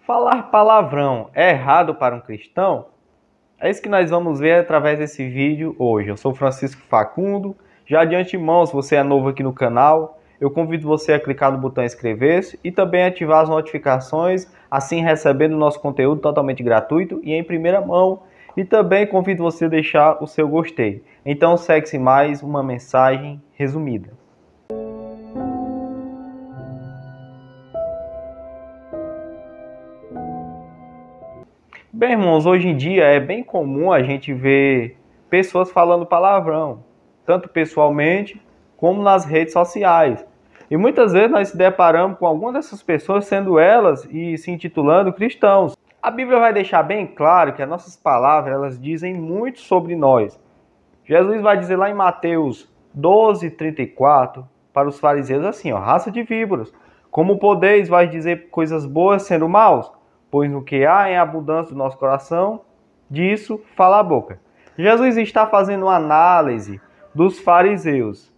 Falar palavrão é errado para um cristão? É isso que nós vamos ver através desse vídeo hoje. Eu sou Francisco Facundo. Já de antemão, se você é novo aqui no canal, eu convido você a clicar no botão inscrever-se e também ativar as notificações, assim recebendo o nosso conteúdo totalmente gratuito e em primeira mão. E também convido você a deixar o seu gostei. Então segue-se mais uma mensagem resumida. Bem, irmãos, hoje em dia é bem comum a gente ver pessoas falando palavrão, tanto pessoalmente como nas redes sociais. E muitas vezes nós se deparamos com algumas dessas pessoas, sendo elas e se intitulando cristãos. A Bíblia vai deixar bem claro que as nossas palavras, elas dizem muito sobre nós. Jesus vai dizer lá em Mateus 12:34 para os fariseus assim, raça de víboras, como podeis vai dizer coisas boas sendo maus? Pois no que há em abundância do nosso coração, disso fala a boca. Jesus está fazendo uma análise dos fariseus.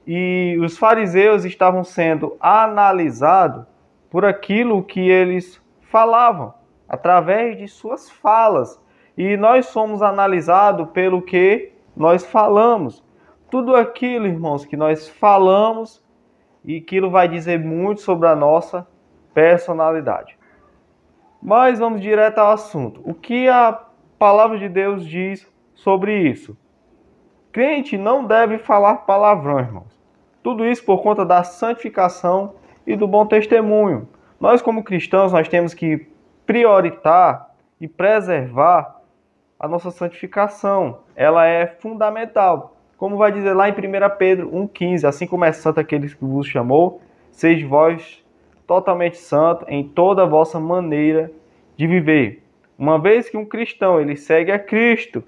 E os fariseus estavam sendo analisados por aquilo que eles falavam, através de suas falas. E nós somos analisados pelo que nós falamos. Tudo aquilo, irmãos, que nós falamos, e aquilo vai dizer muito sobre a nossa personalidade. Mas vamos direto ao assunto. O que a palavra de Deus diz sobre isso? Crente não deve falar palavrão, irmãos. Tudo isso por conta da santificação e do bom testemunho. Nós, como cristãos, nós temos que priorizar e preservar a nossa santificação. Ela é fundamental. Como vai dizer lá em 1 Pedro 1,15, assim como é santo aquele que vos chamou, sejam vós totalmente santos em toda a vossa maneira de viver. Uma vez que um cristão ele segue a Cristo,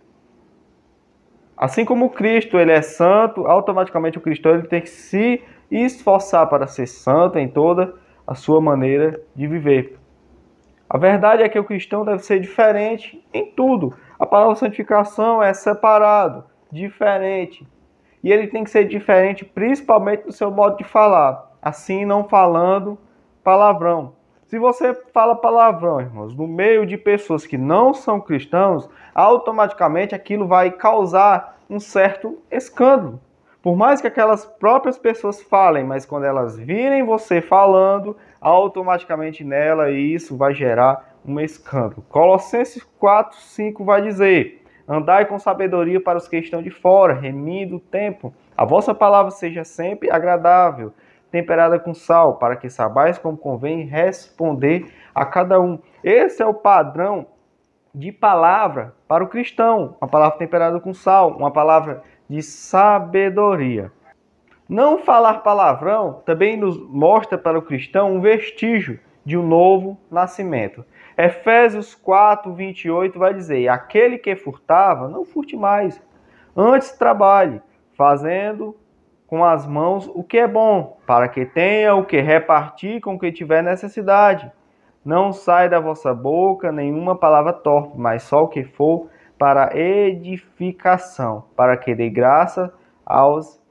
assim como Cristo ele é santo, automaticamente o cristão ele tem que se esforçar para ser santo em toda a sua maneira de viver. A verdade é que o cristão deve ser diferente em tudo. A palavra santificação é separado, diferente. E ele tem que ser diferente principalmente no seu modo de falar. Assim, não falando palavrão. Se você fala palavrão, irmãos, no meio de pessoas que não são cristãos, automaticamente aquilo vai causar um certo escândalo. Por mais que aquelas próprias pessoas falem, mas quando elas virem você falando, automaticamente nela isso vai gerar um escândalo. Colossenses 4:5 vai dizer: andai com sabedoria para os que estão de fora, remindo o tempo. A vossa palavra seja sempre agradável, temperada com sal, para que saibais como convém responder a cada um. Esse é o padrão de palavra para o cristão. Uma palavra temperada com sal, uma palavra de sabedoria. Não falar palavrão também nos mostra para o cristão um vestígio de um novo nascimento. Efésios 4:28 vai dizer: aquele que furtava, não furte mais. Antes trabalhe, fazendo com as mãos o que é bom, para que tenha o que repartir com quem tiver necessidade. Não sai da vossa boca nenhuma palavra torpe, mas só o que for para edificação, para que dê graça aos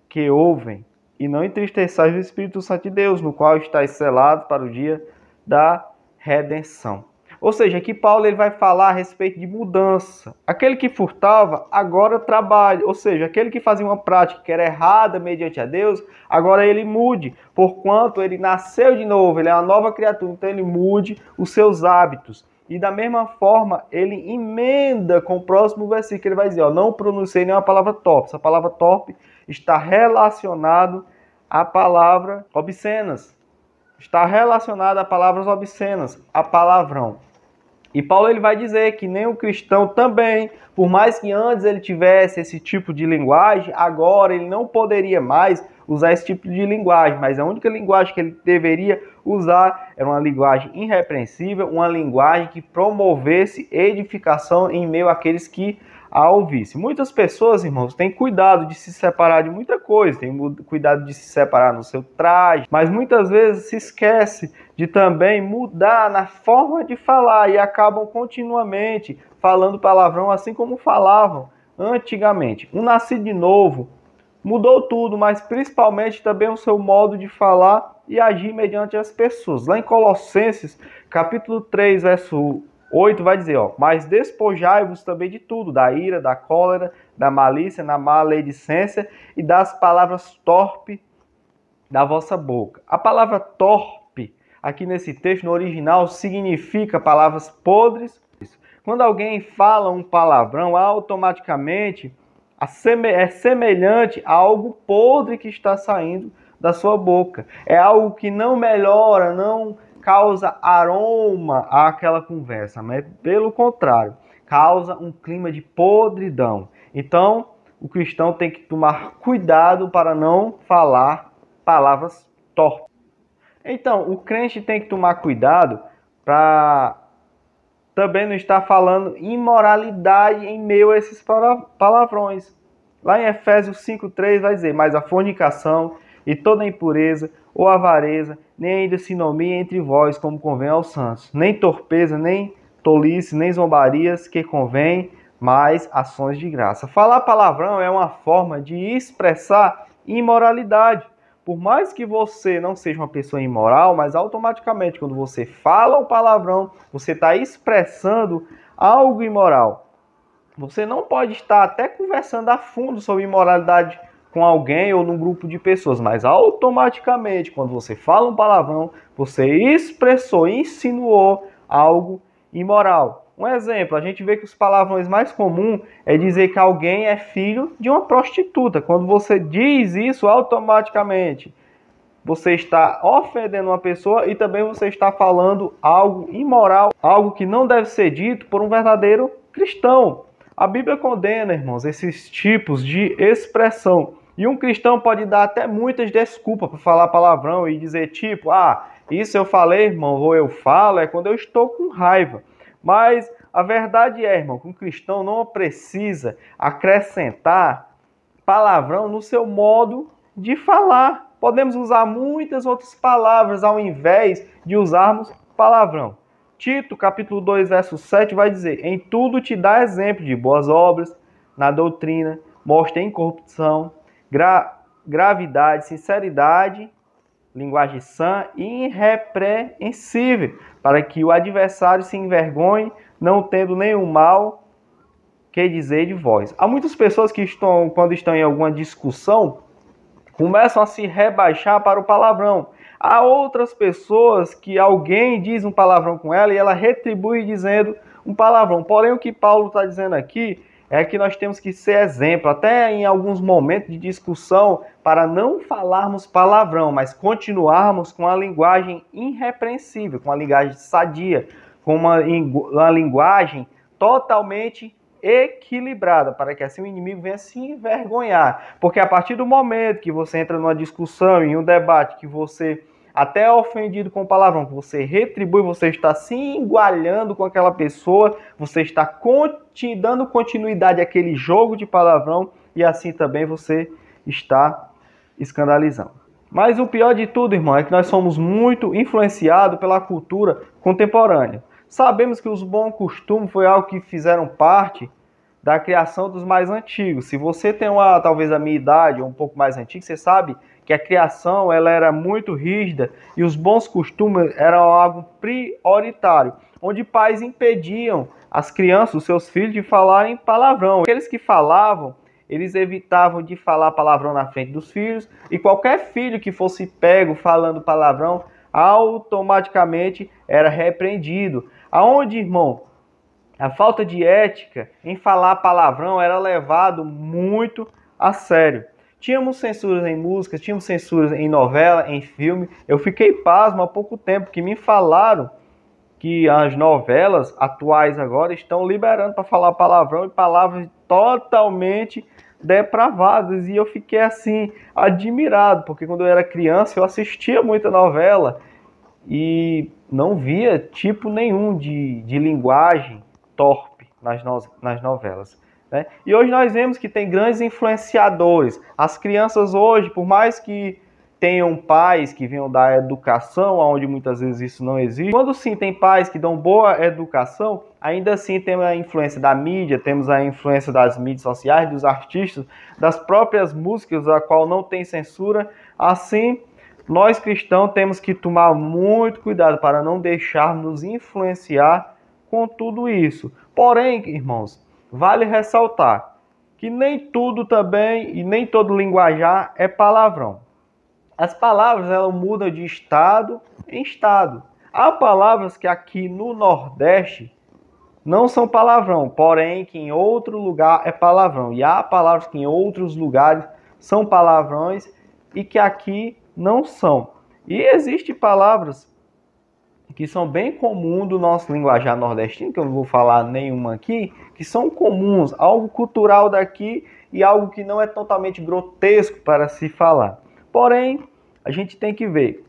que ouvem, e não entristeçais o Espírito Santo de Deus, no qual estáis selados para o dia da redenção. Ou seja, aqui Paulo ele vai falar a respeito de mudança. Aquele que furtava, agora trabalha. Ou seja, aquele que fazia uma prática que era errada mediante a Deus, agora ele mude. Porquanto ele nasceu de novo, ele é uma nova criatura, então ele mude os seus hábitos. E da mesma forma, ele emenda com o próximo versículo, ele vai dizer, não pronunciei nenhuma palavra torpe. Essa palavra torpe está relacionado a palavras obscenas. Está relacionado a palavras obscenas, a palavrão. E Paulo ele vai dizer que nem o cristão também, por mais que antes ele tivesse esse tipo de linguagem, agora ele não poderia mais usar esse tipo de linguagem, mas a única linguagem que ele deveria usar era uma linguagem irrepreensível, uma linguagem que promovesse edificação em meio àqueles que a ouvissem. Muitas pessoas, irmãos, têm cuidado de se separar de muita coisa, têm cuidado de se separar no seu traje, mas muitas vezes se esquece de também mudar na forma de falar e acabam continuamente falando palavrão assim como falavam antigamente. Um nascido de novo mudou tudo, mas principalmente também o seu modo de falar e agir mediante as pessoas. Lá em Colossenses, capítulo 3, verso 8, vai dizer, mas despojai-vos também de tudo, da ira, da cólera, da malícia, da maledicência e das palavras torpes da vossa boca. A palavra torpe, aqui nesse texto, no original, significa palavras podres. Quando alguém fala um palavrão, automaticamente é semelhante a algo podre que está saindo da sua boca. É algo que não melhora, não causa aroma àquela conversa, mas pelo contrário, causa um clima de podridão. Então, o cristão tem que tomar cuidado para não falar palavras torpes. Então, o crente tem que tomar cuidado para também não estar falando imoralidade em meio a esses palavrões. Lá em Efésios 5,3 vai dizer, mas a fornicação e toda impureza ou avareza, nem ainda sinomia entre vós, como convém aos santos. Nem torpeza, nem tolice, nem zombarias que convém, mas ações de graça. Falar palavrão é uma forma de expressar imoralidade. Por mais que você não seja uma pessoa imoral, mas automaticamente quando você fala um palavrão, você está expressando algo imoral. Você não pode estar até conversando a fundo sobre imoralidade com alguém ou num grupo de pessoas, mas automaticamente quando você fala um palavrão, você expressou, insinuou algo imoral. Um exemplo, a gente vê que os palavrões mais comuns é dizer que alguém é filho de uma prostituta. Quando você diz isso, automaticamente você está ofendendo uma pessoa e também você está falando algo imoral, algo que não deve ser dito por um verdadeiro cristão. A Bíblia condena, irmãos, esses tipos de expressão. E um cristão pode dar até muitas desculpas para falar palavrão e dizer tipo, isso eu falei, irmão, ou eu falo, é quando eu estou com raiva. Mas a verdade é, irmão, que um cristão não precisa acrescentar palavrão no seu modo de falar. Podemos usar muitas outras palavras ao invés de usarmos palavrão. Tito, capítulo 2, verso 7, vai dizer, em tudo te dá exemplo de boas obras, na doutrina, mostra incorrupção, gravidade, sinceridade, linguagem sã e irrepreensível, para que o adversário se envergonhe, não tendo nenhum mal que dizer de vós. Há muitas pessoas que quando estão em alguma discussão, começam a se rebaixar para o palavrão. Há outras pessoas que alguém diz um palavrão com ela e ela retribui dizendo um palavrão. Porém, o que Paulo está dizendo aqui é que nós temos que ser exemplo, até em alguns momentos de discussão, para não falarmos palavrão, mas continuarmos com a linguagem irrepreensível, com a linguagem sadia, com uma linguagem totalmente equilibrada, para que assim o inimigo venha se envergonhar. Porque a partir do momento que você entra numa discussão, em um debate, que você até é ofendido com palavrão, que você retribui, você está se igualando com aquela pessoa, você está dando continuidade àquele jogo de palavrão e assim também você está escandalizando. Mas o pior de tudo, irmão, é que nós somos muito influenciados pela cultura contemporânea. Sabemos que os bons costumes foi algo que fizeram parte da criação dos mais antigos. Se você tem talvez a minha idade ou um pouco mais antiga, você sabe que a criação ela era muito rígida e os bons costumes eram algo prioritário, onde pais impediam as crianças, os seus filhos, de falarem palavrão. Aqueles que falavam, eles evitavam de falar palavrão na frente dos filhos, e qualquer filho que fosse pego falando palavrão, automaticamente era repreendido. Aonde, irmão, a falta de ética em falar palavrão era levado muito a sério. Tínhamos censuras em músicas, tínhamos censuras em novela, em filme. Eu fiquei pasmo há pouco tempo que me falaram que as novelas atuais agora estão liberando para falar palavrão e palavras totalmente depravadas. E eu fiquei assim, admirado, porque quando eu era criança eu assistia muita novela e não via tipo nenhum de linguagem torpe nas novelas. Né? E hoje nós vemos que tem grandes influenciadores. As crianças hoje, por mais que tenham pais que venham da educação, onde muitas vezes isso não existe. Quando sim tem pais que dão boa educação, ainda assim temos a influência da mídia, temos a influência das mídias sociais, dos artistas, das próprias músicas, a qual não tem censura. Assim, nós cristãos temos que tomar muito cuidado para não deixarmos influenciar com tudo isso. Porém, irmãos, vale ressaltar que nem tudo também e nem todo linguajar é palavrão. As palavras elas mudam de estado em estado. Há palavras que aqui no Nordeste não são palavrão, porém que em outro lugar é palavrão. E há palavras que em outros lugares são palavrões e que aqui não são. E existem palavras que são bem comuns do nosso linguajar nordestino, que eu não vou falar nenhuma aqui, que são comuns, algo cultural daqui e algo que não é totalmente grotesco para se falar. Porém, a gente tem que ver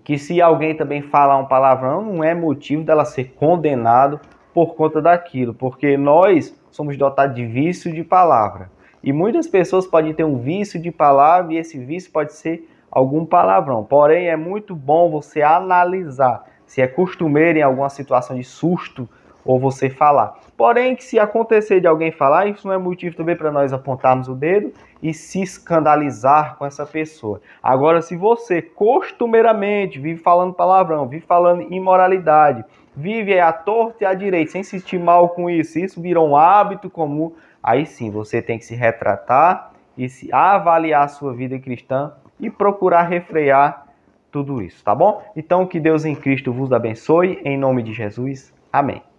que se alguém também falar um palavrão, não é motivo dela ser condenado por conta daquilo, porque nós somos dotados de vício de palavra. E muitas pessoas podem ter um vício de palavra e esse vício pode ser algum palavrão. Porém, é muito bom você analisar se é costumeiro em alguma situação de susto ou você falar. Porém, que se acontecer de alguém falar, isso não é motivo também para nós apontarmos o dedo e se escandalizar com essa pessoa. Agora, se você costumeiramente vive falando palavrão, vive falando imoralidade, vive à torta e à direita, sem se sentir mal com isso, isso virou um hábito comum, aí sim, você tem que se retratar e se avaliar a sua vida cristã e procurar refrear tudo isso, tá bom? Então, que Deus em Cristo vos abençoe, em nome de Jesus. Amém.